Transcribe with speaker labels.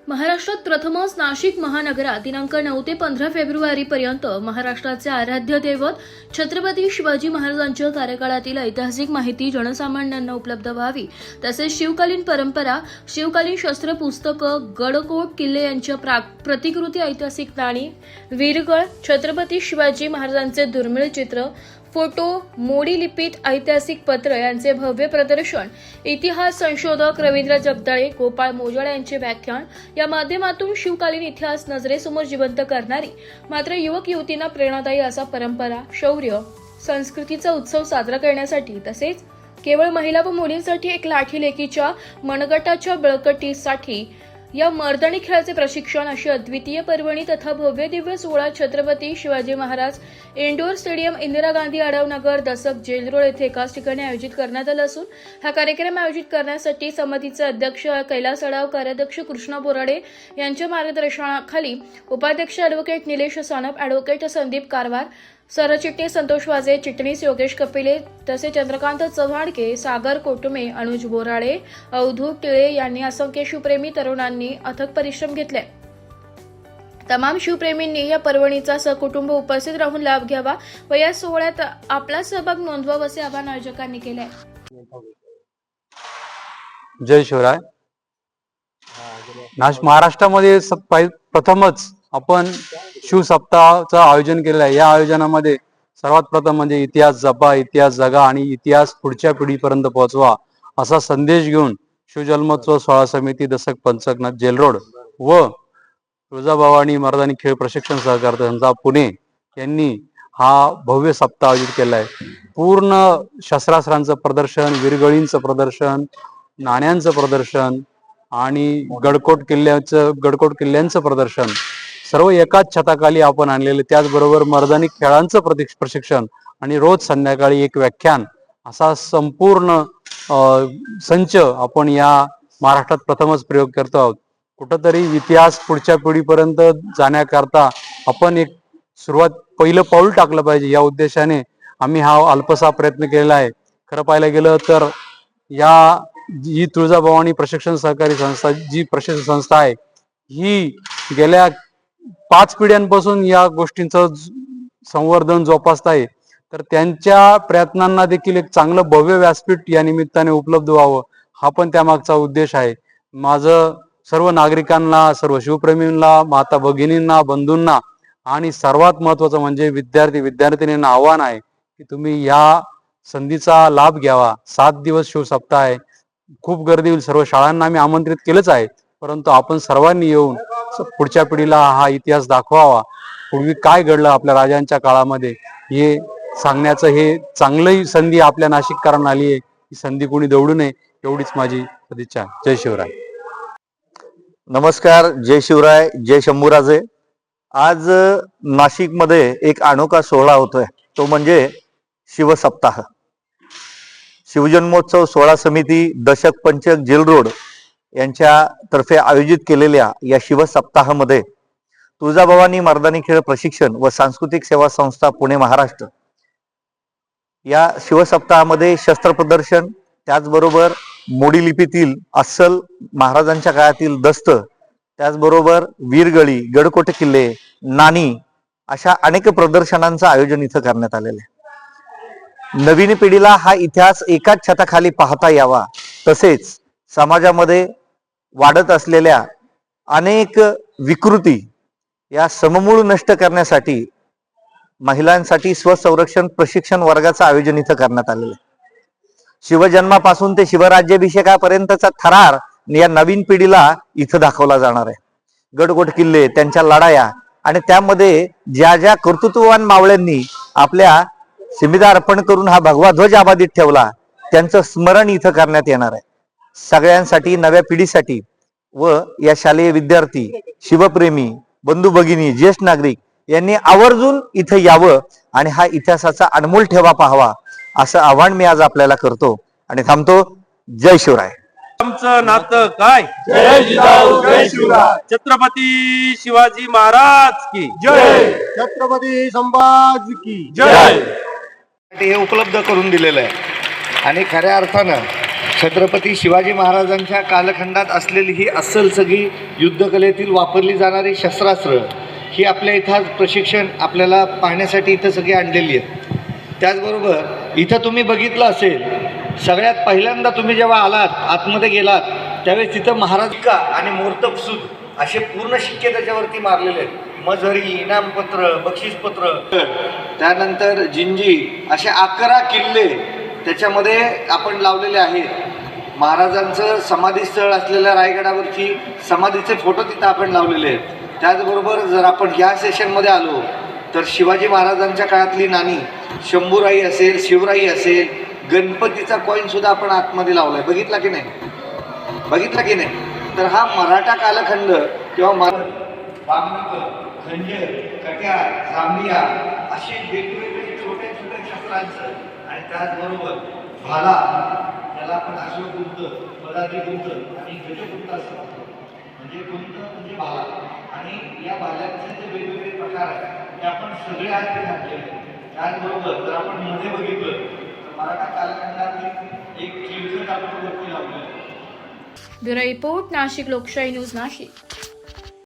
Speaker 1: महाराष्ट्रात प्रथमच नाशिक महानगरात दिनांक 9 ते 15 फेब्रुवारीपर्यंत महाराष्ट्राचे आराध्य दैवत छत्रपती शिवाजी महाराजांच्या कार्यकाळातील ऐतिहासिक माहिती जनसामान्यांना उपलब्ध व्हावी, तसेच शिवकालीन परंपरा, शिवकालीन शस्त्र पुस्तकं, गडकोट किल्ले यांच्या प्रतिकृती, ऐतिहासिक नाणी, वीरगळ, छत्रपती शिवाजी महाराजांचे दुर्मिळ चित्र, फोटो, मोडी लिपीत ऐतिहासिक पत्र यांचे भव्य प्रदर्शन, इतिहास संशोधक रवींद्र जगदाळे, गोपाळ मोजाळे यांचे व्याख्यान या माध्यमातून शिवकालीन इतिहास नजरेसमोर जिवंत करणारी मात्र युवक युवतींना प्रेरणादायी असा परंपरा, शौर्य, संस्कृतीचा उत्सव साजरा करण्यासाठी तसेच केवळ महिला व मुलींसाठी एक लाठी लेकीच्या मनगटाच्या बळकटीसाठी या मर्दानी खेळाचे प्रशिक्षण अशी अद्वितीय पर्वणी तथा भव्य दिव्य सोहळा छत्रपती शिवाजी महाराज इंडोर स्टेडियम, इंदिरा गांधी आढावनगर, दसक, जेल रोड येथे एकाच ठिकाणी आयोजित करण्यात आला असून हा कार्यक्रम आयोजित करण्यासाठी समितीचे अध्यक्ष कैलास अडाव, कार्याध्यक्ष कृष्णा बोराडे यांच्या मार्गदर्शनाखाली उपाध्यक्ष ॲडव्होकेट निलेश सानप, ॲडव्होकेट संदीप कारवार, सरचिटणीस संतोष वाजे, चिटणीस योगेश कपिले तसेच चंद्रकांत चव्हाणके, सागर कोटुमे, अनुज बोराडे, अवधूत टिळे यांनी असंख्य शिवप्रेमी तरुणांनी अथक परिश्रम घेतले। तमाम शिवप्रेमींनी या पर्वणीचा सहकुटुंब उपस्थित राहून लाभ घ्यावा व या सोहळ्यात आपला सहभाग नोंदवावा असे आवाहन आयोजकांनी केले।
Speaker 2: जय शिवराय। महाराष्ट्रामध्ये प्रथमच आपण शिव सप्ताहाचं आयोजन केलेलं आहे। या आयोजनामध्ये सर्वात प्रथम म्हणजे इतिहास जपा, इतिहास जगा आणि इतिहास पुढच्या पिढीपर्यंत पोहोचवा असा संदेश घेऊन शिवजन्मोत्सव सोहळा समिती, दसक, पंचकनाथ, जेल रोड व तुळजाभवानी मर्दानी खेळ प्रशिक्षण सहकार संस्था पुणे यांनी हा भव्य सप्ताह आयोजित केला आहे। पूर्ण शस्त्रास्त्रांचं प्रदर्शन, वीरगळींचं प्रदर्शन, नाण्यांचं प्रदर्शन आणि गडकोट किल्ल्यांचं प्रदर्शन सर्व एकाच छताखाली आपण आणलेले, त्याचबरोबर मर्दानी खेळांचं प्रशिक्षण आणि रोज संध्याकाळी एक व्याख्यान असा संपूर्ण संच आपण या महाराष्ट्रात प्रथमच प्रयोग करतो आहोत। कुठंतरी इतिहास पुढच्या पिढीपर्यंत जाण्याकरता आपण एक पहिलं पाऊल टाकलं पाहिजे, या उद्देशाने आम्ही हा अल्पसा प्रयत्न केलेला आहे। खरं पाहायला गेलं तर ही तुळजाभवानी प्रशिक्षण सहकारी संस्था, जी प्रशिक्षण संस्था आहे, ही गेल्या 5 पिढ्यांपासून या गोष्टींचं संवर्धन जोपासत आहे। तर त्यांच्या प्रयत्नांना देखील एक चांगलं भव्य व्यासपीठ या निमित्ताने उपलब्ध व्हावं, हा पण त्यामागचा उद्देश आहे। माझं सर्व नागरिकांना, सर्व शिवप्रेमींना, माता भगिनींना, बंधूंना आणि सर्वात महत्वाचं म्हणजे विद्यार्थिनींना आव्हान आहे की तुम्ही या संधीचा लाभ घ्यावा। 7 दिवस शिव सप्ताह आहे, खूप गर्दी होईल। सर्व शाळांना आम्ही आमंत्रित केलंच आहे, परंतु आपण सर्वांनी येऊन पुढच्या पिढीला हा इतिहास दाखवावा। पूर्वी काय घडलं आपल्या राजांच्या काळामध्ये हे सांगण्याचं हे चांगली संधी आपल्या नाशिककरांना आली आहे। ही संधी कोणी दवडू नये एवढीच माझी सदिच्छा। जय शिवराय।
Speaker 3: नमस्कार, जय शिवराय, जय शंभूराजे। आज नाशिकमध्ये एक अनोखा सोहळा होतोय, तो म्हणजे शिवसप्ताह। शिवजन्मोत्सव सोहळा समिती, दशक, पंचक, जेल रोड यांच्या तर्फे आयोजित केलेल्या या शिवसप्ताहामध्ये तुळजाभवानी मर्दानी खेळ प्रशिक्षण व सांस्कृतिक सेवा संस्था पुणे महाराष्ट्र या शिवसप्ताहामध्ये शस्त्र प्रदर्शन, त्याचबरोबर मोडी लिपीतील अस्सल महाराजांच्या काळातील दस्त, त्याचबरोबर वीरगळी, गडकोट किल्ले, नाणी अशा अनेक प्रदर्शनांचं आयोजन इथं करण्यात आलेलं आहे। नवीन पिढीला हा इतिहास एकाच छताखाली पाहता यावा, तसेच समाजामध्ये वाढत असलेल्या अनेक विकृती या सममूळ नष्ट करण्यासाठी महिलांसाठी स्वसंरक्षण प्रशिक्षण वर्गाचं आयोजन इथं करण्यात आलेलं आहे। शिवजन्मापासून ते शिवराज्याभिषेकापर्यंतचा थरार या नवीन पिढीला इथं दाखवला जाणार आहे। गडकोट किल्ले, त्यांच्या लढाया आणि त्यामध्ये ज्या ज्या कर्तृत्ववान मावळ्यांनी आपल्या सीमिता अर्पण करून हा भगवा ध्वज आबादित ठेवला, त्यांचं स्मरण इथं करण्यात येणार आहे। सगळ्यांसाठी, नव्या पिढीसाठी व या शालेय विद्यार्थी, शिवप्रेमी, बंधू भगिनी, ज्येष्ठ नागरिक यांनी आवर्जून इथं यावं आणि हा इतिहासाचा अनमोल ठेवा पाहावा असं आवाहन मी आज आपल्याला करतो आणि थांबतो। जय शिवराय।
Speaker 4: आमचं नातं काय?
Speaker 5: जय जिजाऊ, जय शिवराय।
Speaker 4: छत्रपती शिवाजी महाराज की
Speaker 5: जय। छत्रपती संभाजी की
Speaker 4: जय।
Speaker 3: हे उपलब्ध करून दिलेलं आहे आणि खऱ्या अर्थानं छत्रपती शिवाजी महाराजांच्या कालखंडात असलेली ही अस्सल सगळी युद्धकलेतील वापरली जाणारी शस्त्रास्त्र ही आपल्या इथं प्रशिक्षण आपल्याला पाहण्यासाठी इथं सगळी आणलेली आहेत. त्याचबरोबर इथं तुम्ही बघितलं असेल, सगळ्यात पहिल्यांदा तुम्ही जेव्हा आलात, आतमध्ये गेलात, त्यावेळेस तिथं महाराज का आणि मूर्तसूद असे पूर्ण शिक्के त्याच्यावरती मारलेले आहेत. मजहरी, इनामपत्र, बक्षीसपत्र, त्यानंतर जिंजी, असे 11 किल्ले त्याच्यामध्ये आपण लावलेले आहेत. महाराजांचं समाधीस्थळ असलेल्या रायगडावरची समाधीचे फोटो तिथं आपण लावलेले आहेत. त्याचबरोबर जर आपण या सेशनमध्ये आलो तर शिवाजी महाराजांच्या काळातली नाणी, शंभूराई असेल, शिवराई असेल, गणपतीचा कॉईनसुद्धा आपण आतमध्ये लावला आहे. बघितला की नाही? बघितला की नाही? तर हा मराठा कालखंड किंवा खंजर, कट्यार, जांभिया असे वेगवेगळे छोटे छोटे शस्त्रांचं आणि त्याचबरोबर भाला, त्याला आपण अश्वगुंत, बदारी गुंत आणि गजगुंत असं म्हणतो. म्हणजे गुंत म्हणजे भाला, आणि या भाल्याचे जे वेगवेगळे प्रकार आहेत ते आपण सगळे आज घातलेले आहेत. त्याचबरोबर जर आपण मध्ये बघितलं तर मराठा कालखंडातील एक चिलखत आपण वरती लावलेलं आहे.
Speaker 1: ब्युरो रिपोर्ट, नाशिक लोकशाही न्यूज, नाशिक.